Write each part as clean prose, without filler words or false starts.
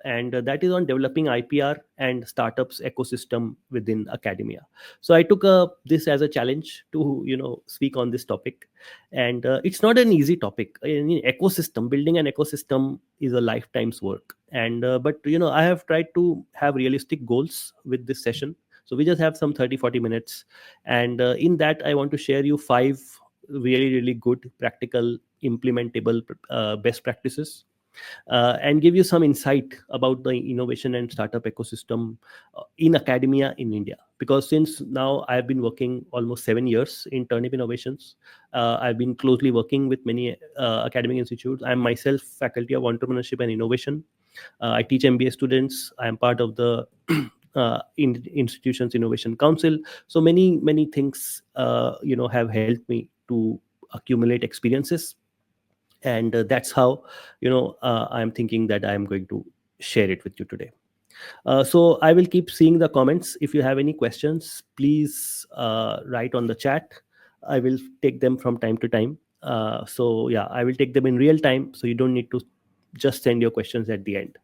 and that is on developing IPR and startups ecosystem within academia. So I took this as a challenge to speak on this topic, and it's not an easy topic. Ecosystem, building an ecosystem is a lifetime's work, and but I have tried to have realistic goals with this session. So we just have some 30-40 minutes, and in that I want to share you 5 really good practical implementable best practices, and give you some insight about the innovation and startup ecosystem in academia in India. Because since now I've been working almost 7 years in Turnip Innovations, I've been closely working with many academic institutes. I'm myself faculty of entrepreneurship and innovation. I teach MBA students. I am part of the institution's innovation council. So many things have helped me to accumulate experiences, and that's how I'm thinking that I'm going to share it with you today. So I will keep seeing the comments. If you have any questions, please write on the chat. I will take them from time to time. So yeah, I will take them in real time, so you don't need to just send your questions at the end.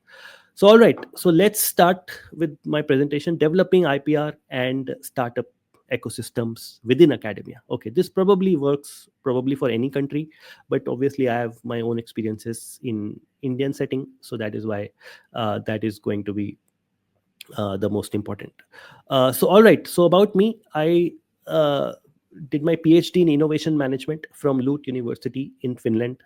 So all right, so let's start with my presentation: developing IPR and startup ecosystems within academia. Okay, this probably works probably for any country, but obviously I have my own experiences in Indian setting, so that is why that is going to be the most important. So all right, so about me, I did my PhD in innovation management from Lut University in Finland.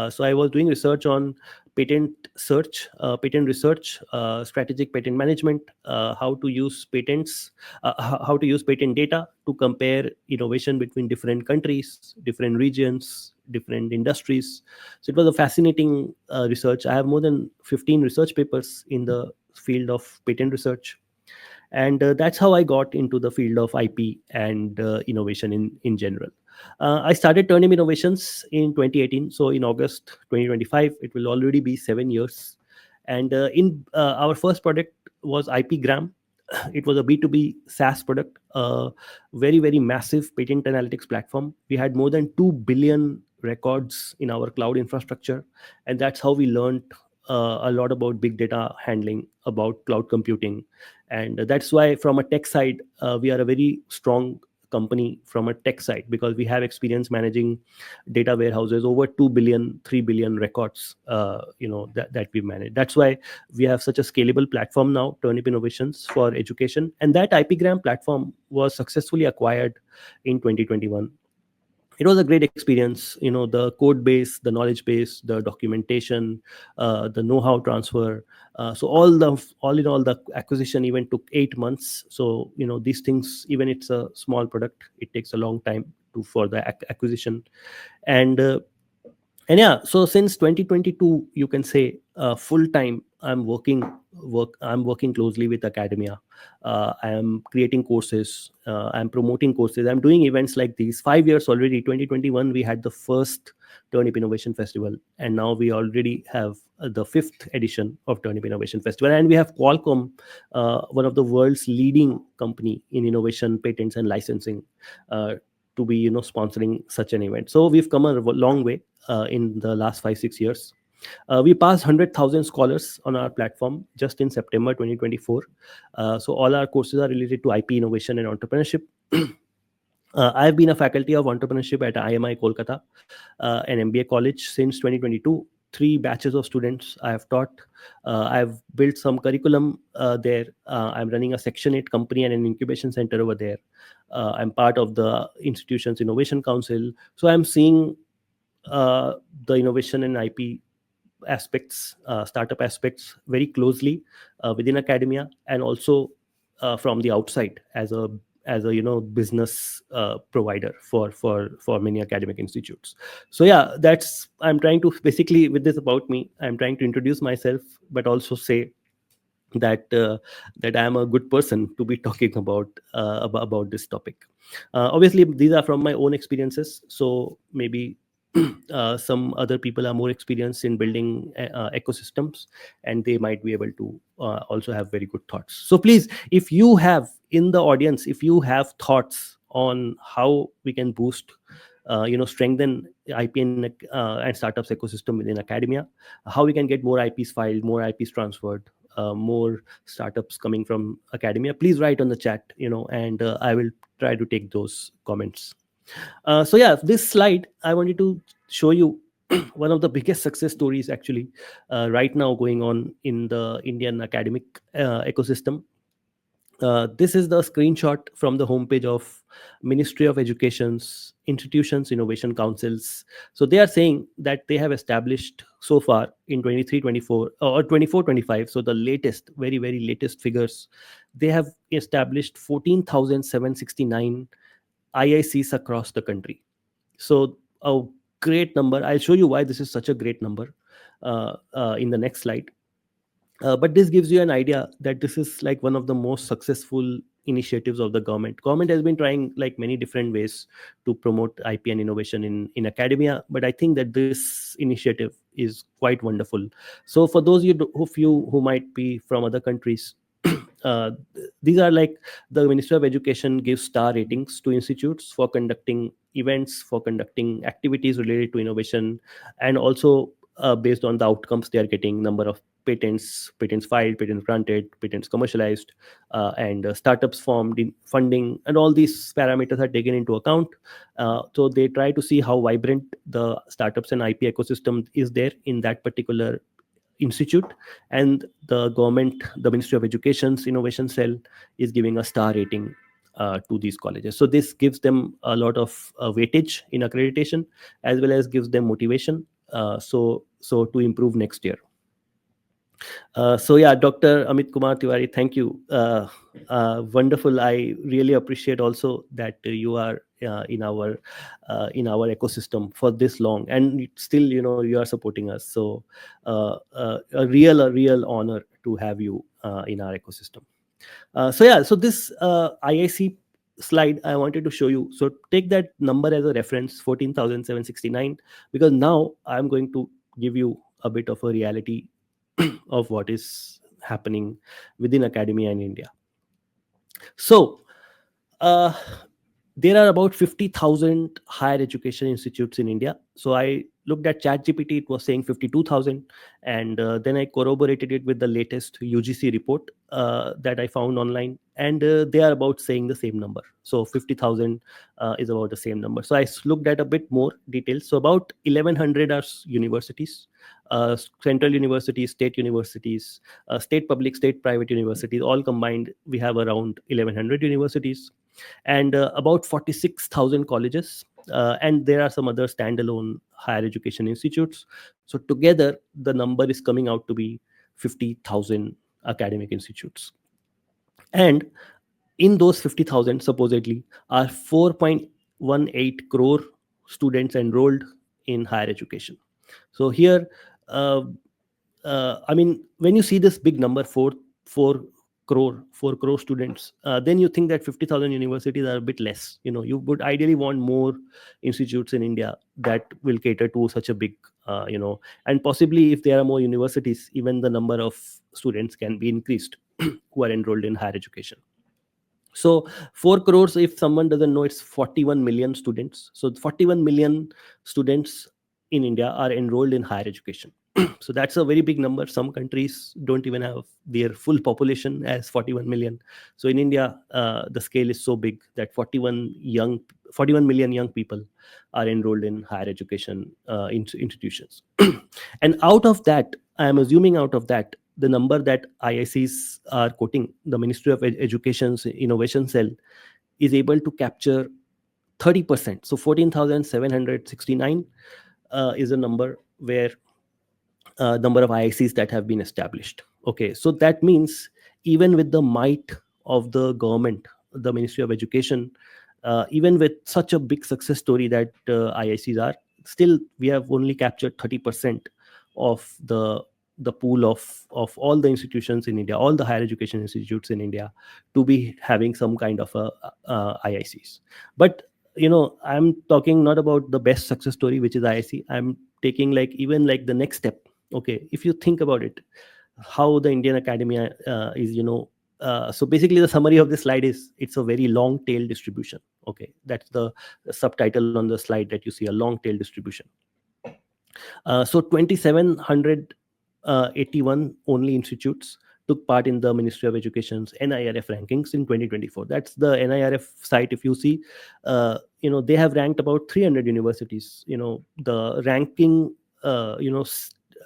So I was doing research on patent search, patent research, strategic patent management, how to use patents, how to use patent data to compare innovation between different countries, different regions, different industries. So it was a fascinating research. I have more than 15 research papers in the field of patent research, and that's how I got into the field of IP and innovation in general. I started Turnip Innovations in 2018, so in August 2025 it will already be 7 years. And in our first product was IP Gram. It was a B2B SaaS product, a very massive patent analytics platform. We had more than 2 billion records in our cloud infrastructure, and that's how we learned a lot about big data handling, about cloud computing. And that's why from a tech side, we are a very strong company from a tech side, because we have experience managing data warehouses over 2 billion, 3 billion records, that we manage. That's why we have such a scalable platform now, Turnip Innovations for education. And that IPgram platform was successfully acquired in 2021. It was a great experience. The code base, the knowledge base, the documentation, the know-how transfer. So all in all, the acquisition even took 8 months. So these things, even it's a small product, it takes a long time for the acquisition. And yeah, so since 2022, you can say full time I'm working closely with academia. I am creating courses, I'm promoting courses, I'm doing events like these. 5 years already. 2021 we had the first Turnip Innovation Festival, and now we already have the fifth edition of Turnip Innovation Festival. And we have Qualcomm, one of the world's leading company in innovation, patents and licensing, to be sponsoring such an event. So we've come a long way in the last 5-6 years. We passed 100,000 scholars on our platform just in September 2024. So all our courses are related to IP innovation and entrepreneurship. I've been a faculty of entrepreneurship at IMI Kolkata, an MBA college, since 2022. 3 batches of students I have taught. I've built some curriculum there. I'm running a Section 8 company and an incubation center over there. I'm part of the institution's innovation council. So I'm seeing the innovation and IP aspects, startup aspects, very closely within academia, and also from the outside as a business provider for many academic institutes. So yeah, that's I'm trying to basically, with this about me, I'm trying to introduce myself, but also say that that I am a good person to be talking about this topic. Obviously, these are from my own experiences, so maybe some other people are more experienced in building ecosystems, and they might be able to also have very good thoughts. So please, if you have in the audience, if you have thoughts on how we can boost, strengthen IP and startups ecosystem within academia, how we can get more IPs filed, more IPs transferred, more startups coming from academia, please write on the chat, and I will try to take those comments. So yeah, this slide I wanted to show you one of the biggest success stories actually right now going on in the Indian academic ecosystem. This is the screenshot from the homepage of Ministry of Education's Institutions Innovation Councils. So they are saying that they have established so far in 23-24 or 24-25. So the latest, very very latest figures, they have established 14,769 IICs across the country. So a great number. I'll show you why this is such a great number in the next slide. But this gives you an idea that this is like one of the most successful initiatives of the government has been trying like many different ways to promote IP and innovation in academia, but I think that this initiative is quite wonderful. So for those of you who might be from other countries, uh, these are like the Ministry of Education gives star ratings to institutes for conducting events, for conducting activities related to innovation, and also based on the outcomes they are getting, number of patents filed, patents granted, patents commercialized, and startups formed, in funding, and all these parameters are taken into account. So they try to see how vibrant the startups and IP ecosystem is there in that particular institute, and the government, the Ministry of Education's innovation cell, is giving a star rating to these colleges. So this gives them a lot of weightage in accreditation, as well as gives them motivation, so to improve next year. So yeah, Dr. Amit Kumar Tiwari, thank you. Wonderful. I really appreciate also that you are in our ecosystem for this long, and still, you are supporting us. So a real honor to have you in our ecosystem. So yeah, so this IIC slide I wanted to show you. So take that number as a reference, 14,769, because now I'm going to give you a bit of a reality of what is happening within academia in India. So uh, there are about 50,000 higher education institutes in India. So I looked at ChatGPT, it was saying 52,000. And then I corroborated it with the latest UGC report that I found online. And they are about saying the same number. So 50,000 is about the same number. So I looked at a bit more details. So about 1,100 are universities, central universities, state public, state private universities, all combined. We have around 1,100 universities and about 46,000 colleges, and there are some other standalone higher education institutes. So together the number is coming out to be 50,000 academic institutes. And in those 50,000 supposedly are 4.18 crore students enrolled in higher education. So here, uh, I mean, when you see this big number, 4 crore students, then you think that 50,000 universities are a bit less. You would ideally want more institutes in India that will cater to such a big, and possibly if there are more universities, even the number of students can be increased who are enrolled in higher education. So 4 crores, if someone doesn't know, it's 41 million students. So 41 million students in India are enrolled in higher education. So that's a very big number. Some countries don't even have their full population as 41 million. So in India, the scale is so big that 41 million young people are enrolled in higher education institutions. And out of that, I am assuming out of that, the number that IICs are quoting, the Ministry of Education's innovation cell is able to capture 30%. So 14,769 is a number where number of IICs that have been established. Okay, so that means even with the might of the government, the Ministry of Education, even with such a big success story that IICs are, still we have only captured 30% of the pool of all the institutions in India, all the higher education institutes in India, to be having some kind of a IICs. But I'm talking not about the best success story, which is IIC. I'm taking like even like the next step. Okay, if you think about it, how the Indian academia is, so basically the summary of this slide is it's a very long tail distribution. Okay, that's the subtitle on the slide, that you see, a long tail distribution. So 2,781 only institutes took part in the Ministry of Education's NIRF rankings in 2024. That's the NIRF site. If you see, they have ranked about 300 universities. The ranking,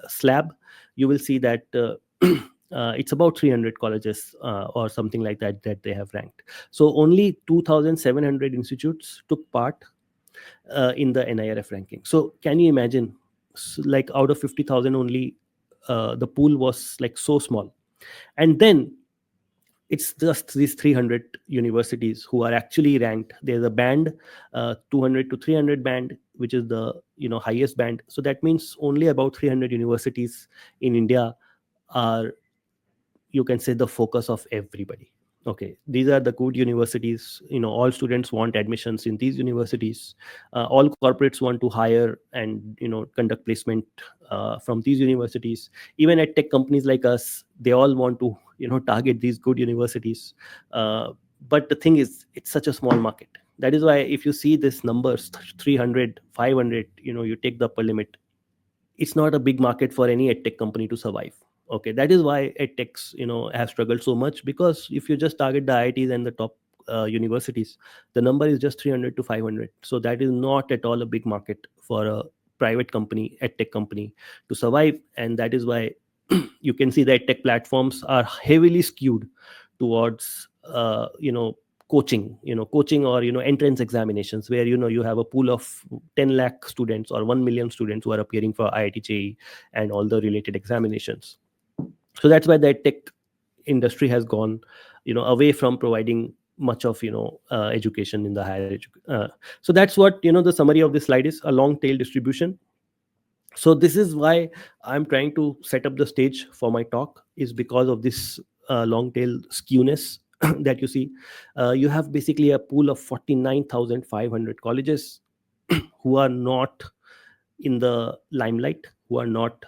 slab, you will see that it's about 300 colleges or something like that that they have ranked. So only 2,700 institutes took part in the NIRF ranking. So can you imagine, like out of 50,000 only, the pool was like so small. And then it's just these 300 universities who are actually ranked. There's a band, 200 to 300 band, which is the highest band. So that means only about 300 universities in India are, you can say, the focus of everybody. Okay, these are the good universities. All students want admissions in these universities. All corporates want to hire and conduct placement from these universities. Even at tech companies like us, they all want to target these good universities. But the thing is, it's such a small market. That is why if you see this numbers, 300, 500, you take the upper limit, it's not a big market for any edtech company to survive. Okay, that is why edtechs have struggled so much, because if you just target the IITs and the top universities, the number is just 300 to 500. So that is not at all a big market for a private company, edtech company, to survive. And that is why you can see that tech platforms are heavily skewed towards coaching or entrance examinations, where you have a pool of 10 lakh students or 1 million students who are appearing for IIT JEE and all the related examinations. So that's why the tech industry has gone away from providing much of education in the so that's what the summary of this slide is: a long tail distribution. So this is why I'm trying to set up the stage for my talk, is because of this long tail skewness that you see. You have basically a pool of 49,500 colleges who are not in the limelight, who are not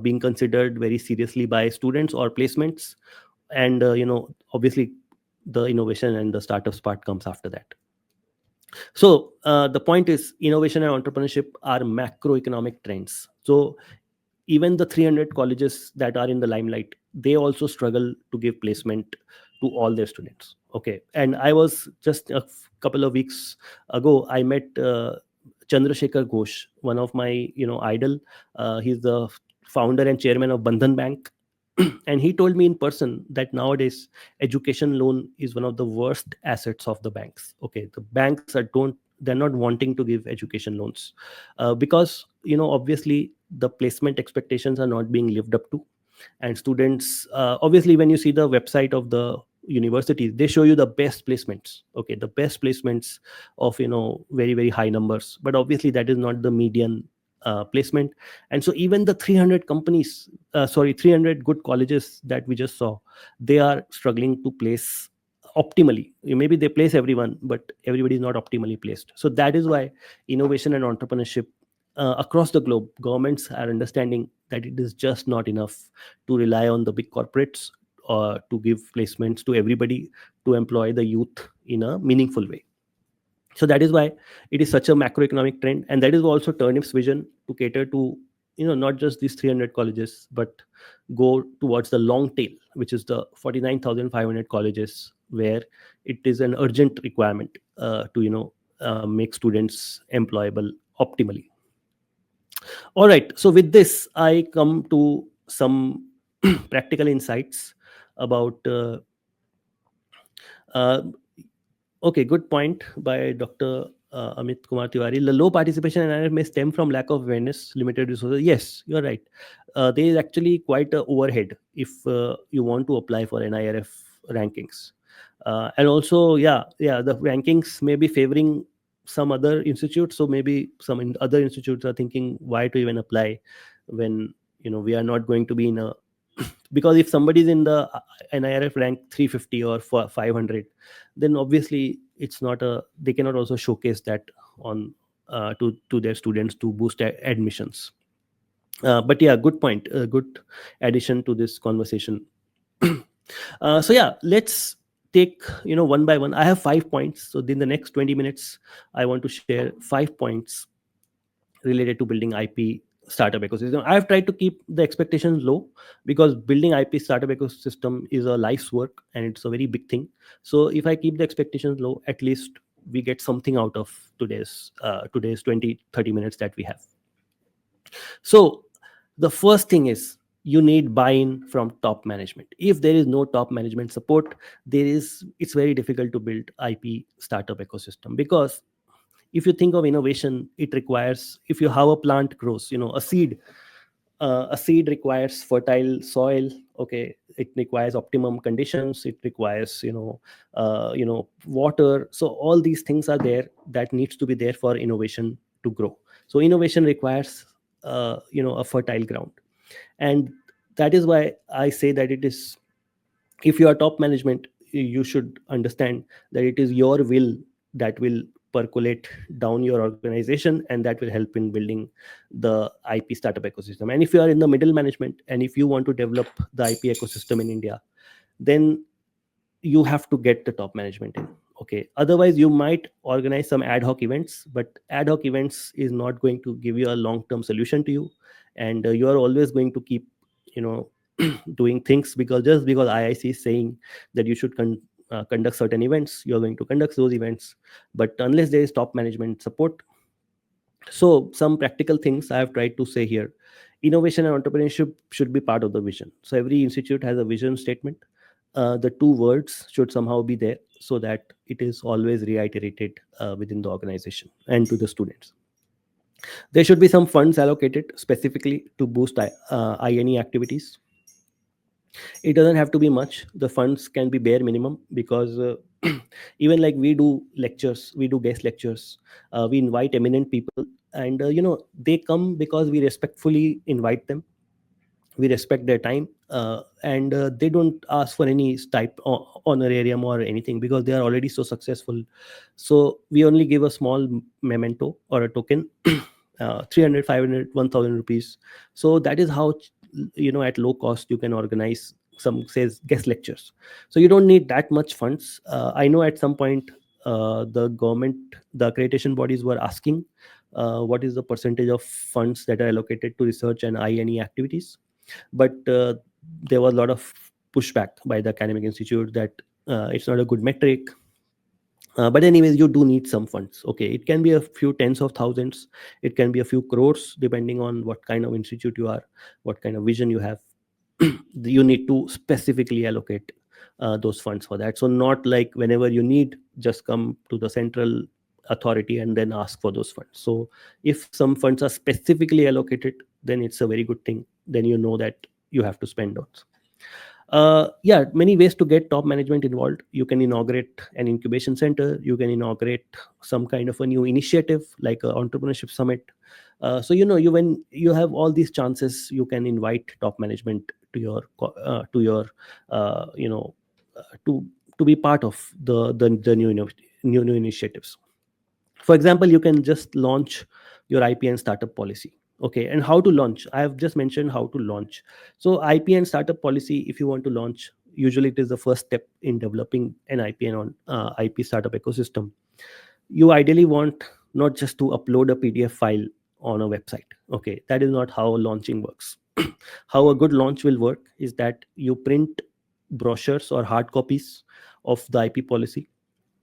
being considered very seriously by students or placements. And obviously the innovation and the startups part comes after that. So the point is, innovation and entrepreneurship are macroeconomic trends. So even the 300 colleges that are in the limelight, they also struggle to give placement to all their students. Okay, and I was just a couple of weeks ago, I met Chandrasekhar Ghosh, one of my idol. He's the founder and chairman of Bandhan Bank. And he told me in person that nowadays education loan is one of the worst assets of the banks. Okay, the banks they're not wanting to give education loans because obviously the placement expectations are not being lived up to. And students, obviously, when you see the website of the universities, they show you the best placements. Okay, the best placements of very very high numbers, but obviously that is not the median placement. And so even the 300 companies, 300 good colleges that we just saw, they are struggling to place optimally. Maybe they place everyone, but everybody is not optimally placed. So that is why innovation and entrepreneurship across the globe, governments are understanding that it is just not enough to rely on the big corporates or to give placements to everybody, to employ the youth in a meaningful way. So that is why it is such a macroeconomic trend, and that is also Turnip's vision, to cater to not just these 300 colleges, but go towards the long tail, which is the 49,500 colleges, where it is an urgent requirement to make students employable optimally. All right, so with this I come to some practical insights about uh, okay, good point by Dr. Amit Kumar Tiwari. The low participation in NIRF may stem from lack of awareness, limited resources. Yes, you're right. There is actually quite a overhead if you want to apply for NIRF rankings. And also, the rankings may be favoring some other institutes. So maybe some other institutes are thinking, why to even apply when we are not going to be in a because if somebody is in the NIRF rank 350 or 500, then obviously it's not a they cannot also showcase that on to their students to boost admissions. But yeah, good point, good addition to this conversation. So yeah, let's take one by one. I have 5 points, so in the next 20 minutes I want to share 5 points related to building IP startup ecosystem. I've tried to keep the expectations low, because building IP startup ecosystem is a life's work and it's a very big thing. So if I keep the expectations low, at least we get something out of today's 20-30 minutes that we have. So the first thing is, you need buy-in from top management. If there is no top management support, it's very difficult to build IP startup ecosystem. Because if you think of innovation, it requires, if you have a plant grows, a seed requires fertile soil. Okay, it requires optimum conditions, it requires water. So all these things are there that needs to be there for innovation to grow. So innovation requires a fertile ground. And that is why I say that it is, if you are top management, you should understand that it is your will that will percolate down your organization, and that will help in building the IP startup ecosystem. And if you are in the middle management, and if you want to develop the IP ecosystem in India, then you have to get the top management in. Okay, otherwise you might organize some ad hoc events, but ad hoc events is not going to give you a long term solution to you. And you are always going to keep you know doing things, because just because IIC is saying that you should conduct certain events, you're going to conduct those events. But unless there is top management support, so some practical things I have tried to say here. Innovation and entrepreneurship should be part of the vision. So every institute has a vision statement. The two words should somehow be there, so that it is always reiterated within the organization and to the students. There should be some funds allocated specifically to boost INE activities. It doesn't have to be much. The funds can be bare minimum, because even like we do lectures, we do guest lectures, we invite eminent people, and they come because we respectfully invite them. We respect their time, and they don't ask for any type honorarium or anything, because they are already so successful. So we only give a small memento or a token, 300, 500, 1000 rupees. So that is how, at low cost you can organize some, says, guest lectures. So you don't need that much funds. I know at some point the government, the accreditation bodies were asking what is the percentage of funds that are allocated to research and INE activities. But there was a lot of pushback by the academic institute that it's not a good metric. But anyways, you do need some funds. Okay, it can be a few tens of thousands, it can be a few crores, depending on what kind of institute you are, what kind of vision you have. You need to specifically allocate those funds for that. So not like whenever you need, just come to the central authority and then ask for those funds. So if some funds are specifically allocated, then it's a very good thing. Then you know that you have to spend those. Yeah, many ways to get top management involved. You can inaugurate an incubation center, you can inaugurate some kind of a new initiative like an entrepreneurship summit. So you, when you have all these chances, you can invite top management to your to your to be part of the new initiatives. For example, you can just launch your IP and startup policy. Okay, and how to launch, I have just mentioned how to launch. So IP and startup policy, if you want to launch, usually it is the first step in developing an IP and IP startup ecosystem. You ideally want not just to upload a PDF file on a website. Okay, that is not how launching works. How a good launch will work is that you print brochures or hard copies of the IP policy,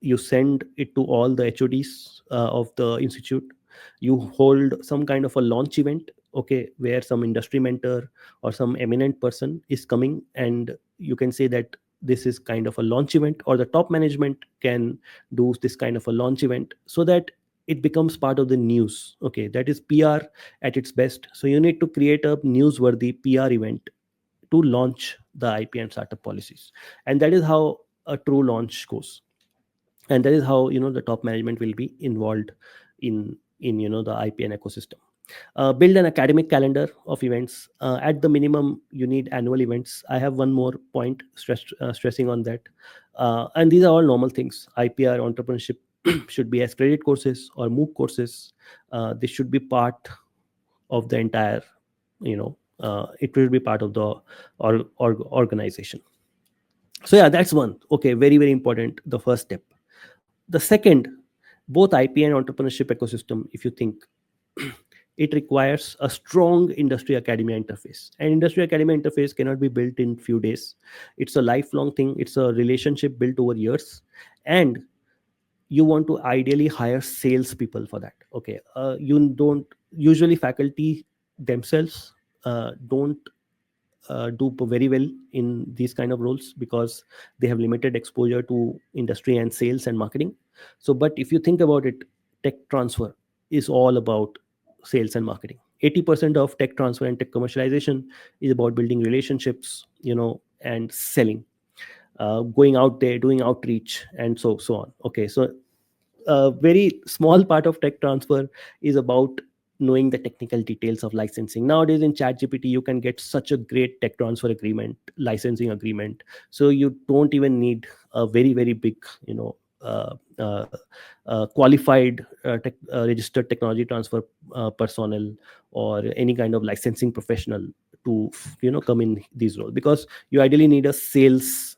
you send it to all the HODs of the institute, you hold some kind of a launch event, okay, where some industry mentor or some eminent person is coming, and you can say that this is kind of a launch event, or the top management can do this kind of a launch event, so that it becomes part of the news. Okay, that is PR at its best. So you need to create a newsworthy PR event to launch the IP and startup policies, and that is how a true launch goes. And that is how the top management will be involved in the IPN ecosystem. Build an academic calendar of events. At the minimum, you need annual events. I have one more point stressing on that. And these are all normal things. IPR entrepreneurship should be as credit courses or MOOC courses. This should be part of the entire, it will be part of the organization. So yeah, that's one. Okay, very, very important, the first step. The second, both IP and entrepreneurship ecosystem, if you think, it requires a strong industry academia interface. And industry academia interface cannot be built in few days. It's a lifelong thing. It's a relationship built over years. And you want to ideally hire salespeople for that. Okay, you don't usually faculty themselves don't do very well in these kind of roles because they have limited exposure to industry and sales and marketing. So but if you think about it, tech transfer is all about sales and marketing. 80% of tech transfer and tech commercialization is about building relationships, and selling, going out there, doing outreach, and so on. Okay, so a very small part of tech transfer is about knowing the technical details of licensing. Nowadays in ChatGPT, you can get such a great tech transfer agreement, licensing agreement. So you don't even need a very, very big, qualified registered technology transfer personnel or any kind of licensing professional to, come in these roles, because you ideally need a sales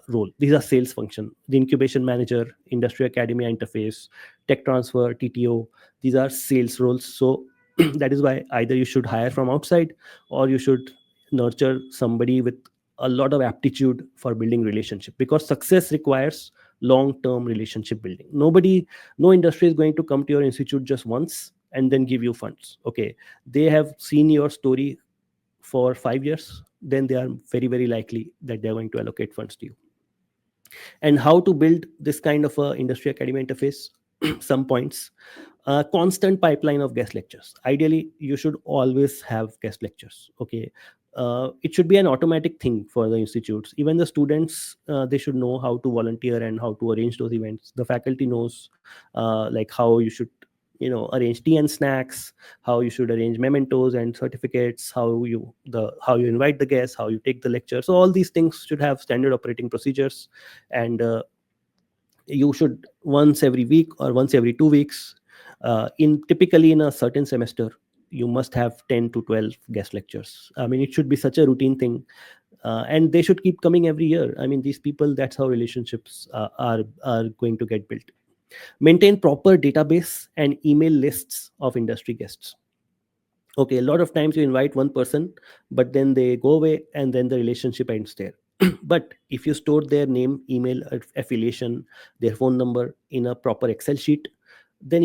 role. These are sales function: the incubation manager, industry academia interface, tech transfer, TTO. These are sales roles. So that is why either you should hire from outside, or you should nurture somebody with a lot of aptitude for building relationship, because success requires long term relationship building. No industry is going to come to your institute just once and then give you funds. Okay, they have seen your story for 5 years, then they are very, very likely that they're going to allocate funds to you. And how to build this kind of a industry academy interface? Some points: a constant pipeline of guest lectures. Ideally you should always have guest lectures. Okay, it should be an automatic thing for the institutes. Even the students, they should know how to volunteer and how to arrange those events. The faculty knows like how you should, arrange tea and snacks, how you should arrange mementos and certificates, how you invite the guests, how you take the lecture. So all these things should have standard operating procedures. And you should, once every week or once every 2 weeks, in typically in a certain semester, you must have 10 to 12 guest lectures. I mean, it should be such a routine thing. And they should keep coming every year. I mean, these people, that's how relationships are going to get built. Maintain proper database and email lists of industry guests. Okay, a lot of times you invite one person, but then they go away and then the relationship ends there. But if you store their name, email, affiliation, their phone number in a proper Excel sheet, then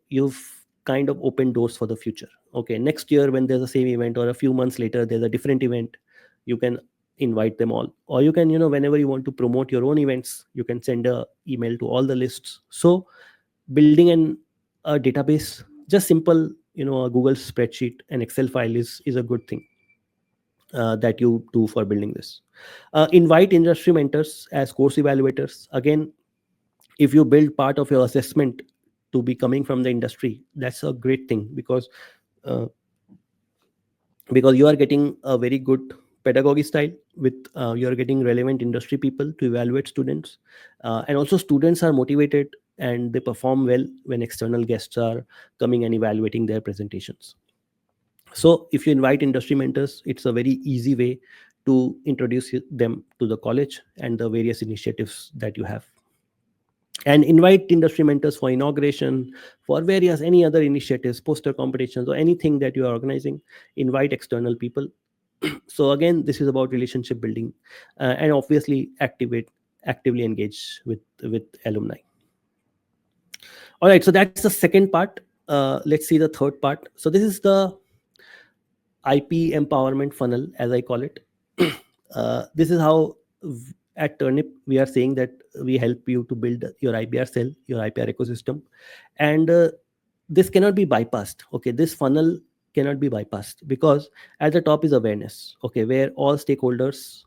you've kind of opened doors for the future. Okay, next year when there's the same event, or a few months later there's a different event, you can invite them all. Or you can, whenever you want to promote your own events, you can send a email to all the lists. So building a database, just simple, a Google spreadsheet, an Excel file is a good thing that you do for building this. Invite industry mentors as course evaluators. Again, if you build part of your assessment to be coming from the industry, that's a great thing, uh, because you are getting a very good pedagogy style with, you are getting relevant industry people to evaluate students. And also students are motivated and they perform well when external guests are coming and evaluating their presentations. So if you invite industry mentors, it's a very easy way to introduce them to the college and the various initiatives that you have. And invite industry mentors for inauguration, for various any other initiatives, poster competitions, or anything that you are organizing. Invite external people. So again, this is about relationship building, and obviously actively engage with alumni. All right, so that's the second part. Let's see the third part. So this is the IP empowerment funnel, as I call it. This is how at Turnip we are saying that we help you to build your IPR cell, your IPR ecosystem. And this cannot be bypassed. Okay, this funnel cannot be bypassed, because at the top is awareness. Okay, where all stakeholders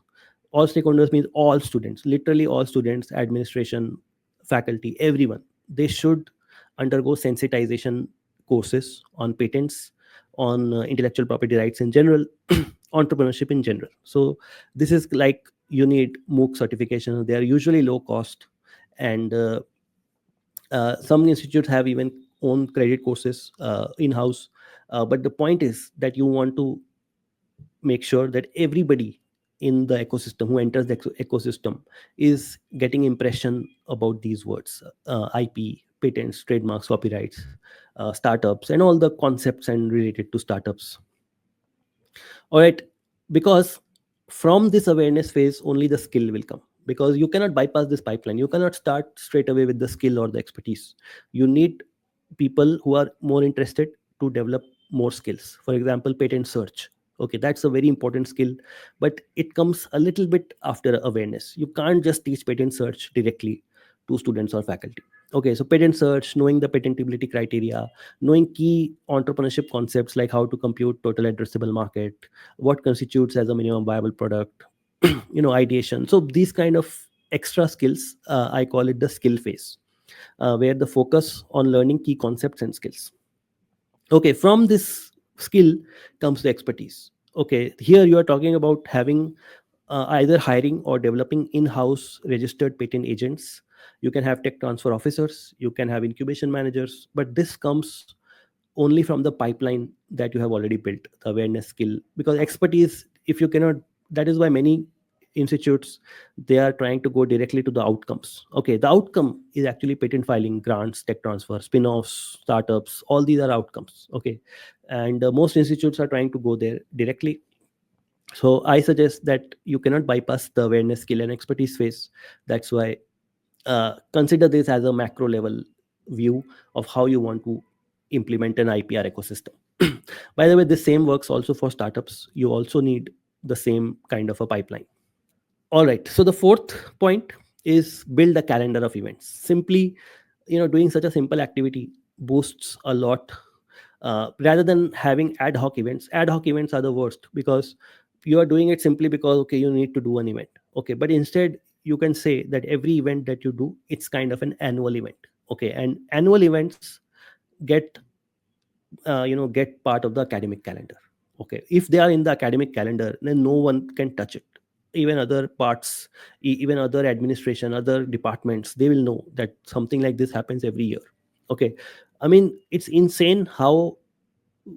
means all students, literally all students, administration, faculty, everyone, they should undergo sensitization courses on patents, on intellectual property rights in general, entrepreneurship in general. So this is like, you need MOOC certification. They are usually low cost. And some institutes have even own credit courses in house. But the point is that you want to make sure that everybody in the ecosystem who enters the ecosystem is getting impression about these words: IP, patents, trademarks, copyrights, startups, and all the concepts and related to startups. All right, because from this awareness phase only the skill will come, because you cannot bypass this pipeline. You cannot start straight away with the skill or the expertise. You need people who are more interested to develop more skills. For example, patent search. Okay, that's a very important skill, but it comes a little bit after awareness. You can't just teach patent search directly to students or faculty. Okay, so patent search, knowing the patentability criteria, knowing key entrepreneurship concepts like how to compute total addressable market, what constitutes as a minimum viable product, ideation. So these kind of extra skills, I call it the skill phase, where the focus on learning key concepts and skills. Okay, from this skill comes the expertise. Okay, here you are talking about having either hiring or developing in-house registered patent agents. You can have tech transfer officers, you can have incubation managers, but this comes only from the pipeline that you have already built, the awareness skill. Because expertise, if you cannot, that is why many institutes, they are trying to go directly to the outcomes. Okay, the outcome is actually patent filing, grants, tech transfer, spin-offs, startups, all these are outcomes. Okay, and most institutes are trying to go there directly. So I suggest that you cannot bypass the awareness, skill, and expertise phase. That's why consider this as a macro level view of how you want to implement an IPR ecosystem. By the way, the same works also for startups. You also need the same kind of a pipeline. All right, so the fourth point is build a calendar of events. Simply, doing such a simple activity boosts a lot, rather than having ad hoc events. Ad hoc events are the worst, because you are doing it simply because, okay, you need to do an event. Okay, but instead you can say that every event that you do, it's kind of an annual event. Okay, and annual events get get part of the academic calendar. Okay, if they are in the academic calendar, then no one can touch it. Even other parts, even other administration, other departments, they will know that something like this happens every year. Okay, I mean, it's insane how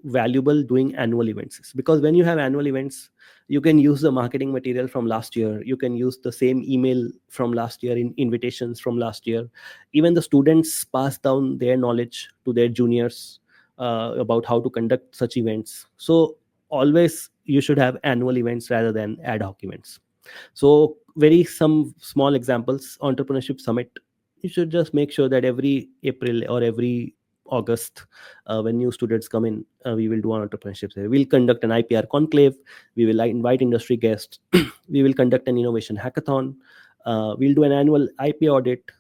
valuable doing annual events is, because when you have annual events, you can use the marketing material from last year, you can use the same email from last year, in invitations from last year. Even the students pass down their knowledge to their juniors about how to conduct such events. So always you should have annual events rather than ad hoc events. So very some small examples: entrepreneurship summit. You should just make sure that every April or every August, when new students come in, we will do an entrepreneurship day. We'll conduct an IPR conclave. We will invite industry guests. We will conduct an innovation hackathon. We'll do an annual IP audit,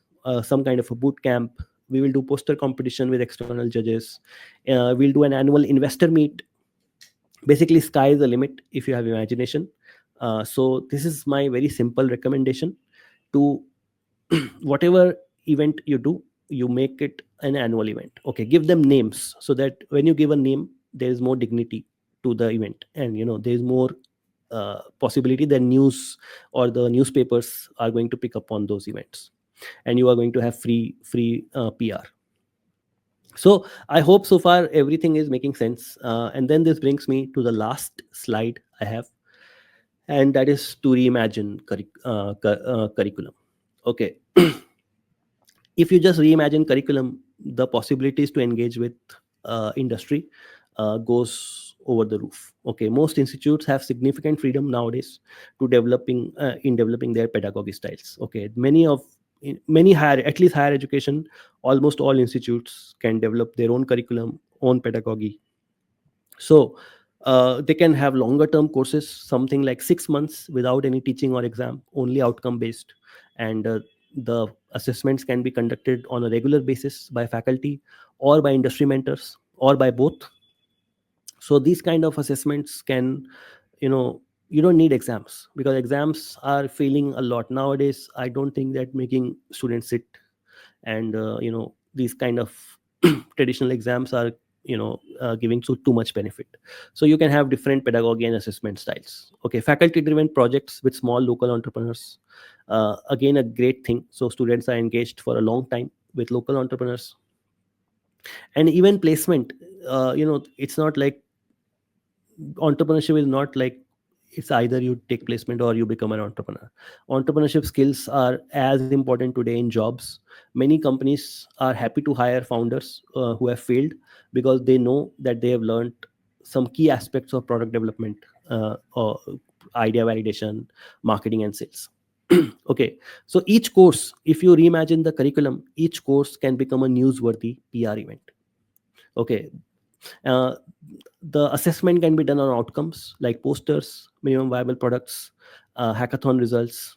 some kind of a boot camp. We will do poster competition with external judges. We'll do an annual investor meet. Basically, sky is the limit if you have imagination. So this is my very simple recommendation to whatever event you do, you make it an annual event. Okay, give them names, so that when you give a name, there is more dignity to the event, and there is more possibility that news or the newspapers are going to pick up on those events, and you are going to have free PR. So I hope so far everything is making sense, and then this brings me to the last slide I have, and that is to reimagine curriculum. Okay, if you just reimagine curriculum, the possibilities to engage with industry goes over the roof. Okay, most institutes have significant freedom nowadays to developing their pedagogy styles. Okay, many higher, at least higher education, almost all institutes can develop their own curriculum, own pedagogy. So they can have longer term courses, something like 6 months without any teaching or exam, only outcome based. And the assessments can be conducted on a regular basis by faculty or by industry mentors or by both. So these kind of assessments can, you don't need exams, because exams are failing a lot nowadays. I don't think that making students sit and these kind of traditional exams are giving too much benefit. So you can have different pedagogy and assessment styles. Okay, faculty driven projects with small local entrepreneurs, again a great thing. So students are engaged for a long time with local entrepreneurs. And even placement, it's not like entrepreneurship is not like It's either you take placement or you become an entrepreneur. Entrepreneurship skills are as important today in jobs. Many companies are happy to hire founders who have failed, because they know that they have learned some key aspects of product development, or idea validation, marketing, and sales. Okay, so each course, if you reimagine the curriculum, each course can become a newsworthy PR event. Okay, uh, the assessment can be done on outcomes like posters, minimum viable products, hackathon results.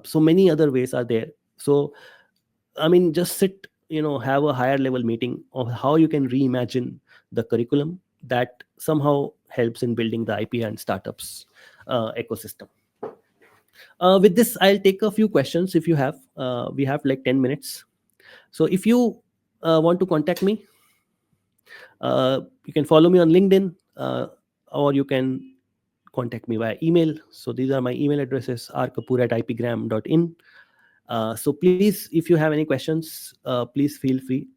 So many other ways are there. So I mean, just sit, have a higher level meeting of how you can reimagine the curriculum that somehow helps in building the IP and startups ecosystem. With this, I'll take a few questions if you have. We have like 10 minutes. So if you want to contact me, you can follow me on LinkedIn, or you can contact me via email. So these are my email addresses: rkapoor@ipgram.in. So please, if you have any questions, please feel free.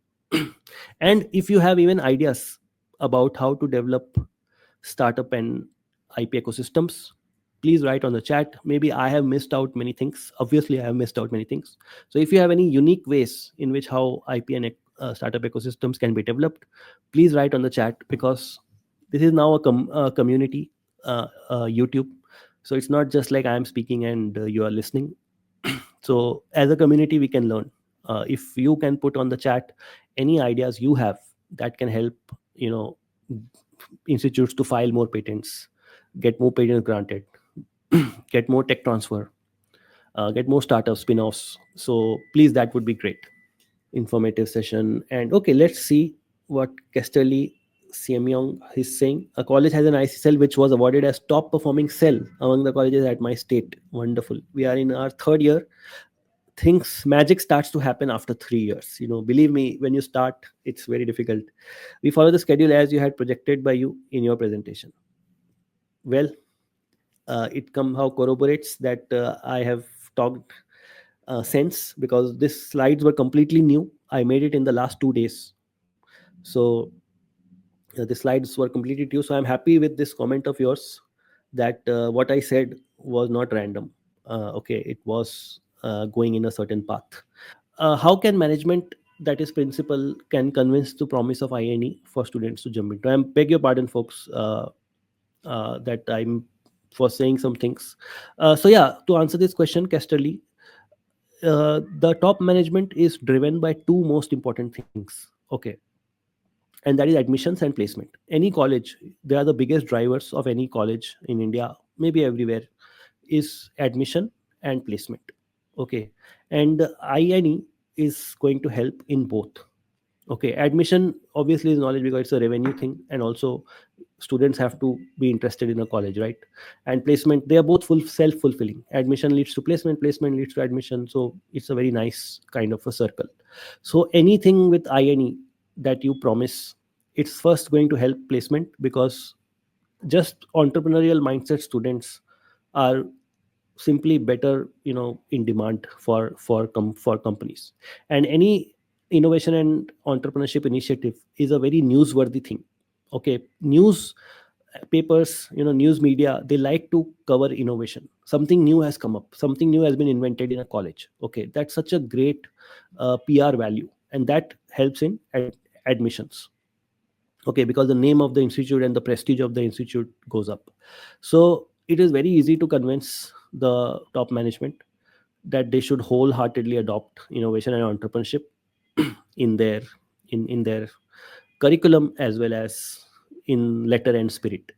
And if you have even ideas about how to develop startup and IP ecosystems, please write on the chat. Maybe I have missed out many things. Obviously, I have missed out many things. So if you have any unique ways in which how IP and startup ecosystems can be developed, please write on the chat, because this is now a community, YouTube. So it's not just like I am speaking and you are listening. So as a community, we can learn. If you can put on the chat any ideas you have that can help, you know institutes to file more patents, get more patents granted, get more tech transfer, get more startup spin-offs, so please, that would be great. Informative session. And okay, let's see what Kesterly Siemyong is saying. A college has an IC cell which was awarded as top performing cell among the colleges at my state. Wonderful. We are in our third year. Things magic starts to happen after 3 years. Believe me, when you start, it's very difficult. We follow the schedule as you had projected by you in your presentation. Well, it somehow corroborates that I have talked sense, because these slides were completely new. I made it in the last 2 days. So the slides were completely new. So I'm happy with this comment of yours, that what I said was not random. Okay, it was going in a certain path. How can management, that is principal, can convince the promise of INE for students to jump into? I beg your pardon, folks, that I'm for saying some things. So yeah, to answer this question, Casterly, the top management is driven by two most important things. Okay, and that is admissions and placement. Any college, they are the biggest drivers of any college in India, maybe everywhere, is admission and placement. Okay, and INE is going to help in both. Okay, admission obviously is knowledge, because it's a revenue thing, and also students have to be interested in a college, right? And placement, they are both self-fulfilling. Admission leads to placement, placement leads to admission, so it's a very nice kind of a circle. So anything with INE that you promise, it's first going to help placement, because just entrepreneurial mindset students are simply better, in demand for companies. And any innovation and entrepreneurship initiative is a very newsworthy thing. Okay, news papers, news media, they like to cover innovation. Something new has come up, something new has been invented in a college. Okay, that's such a great PR value, and that helps in admissions. Okay, because the name of the institute and the prestige of the institute goes up. So it is very easy to convince the top management that they should wholeheartedly adopt innovation and entrepreneurship in their curriculum, as well as in letter and spirit.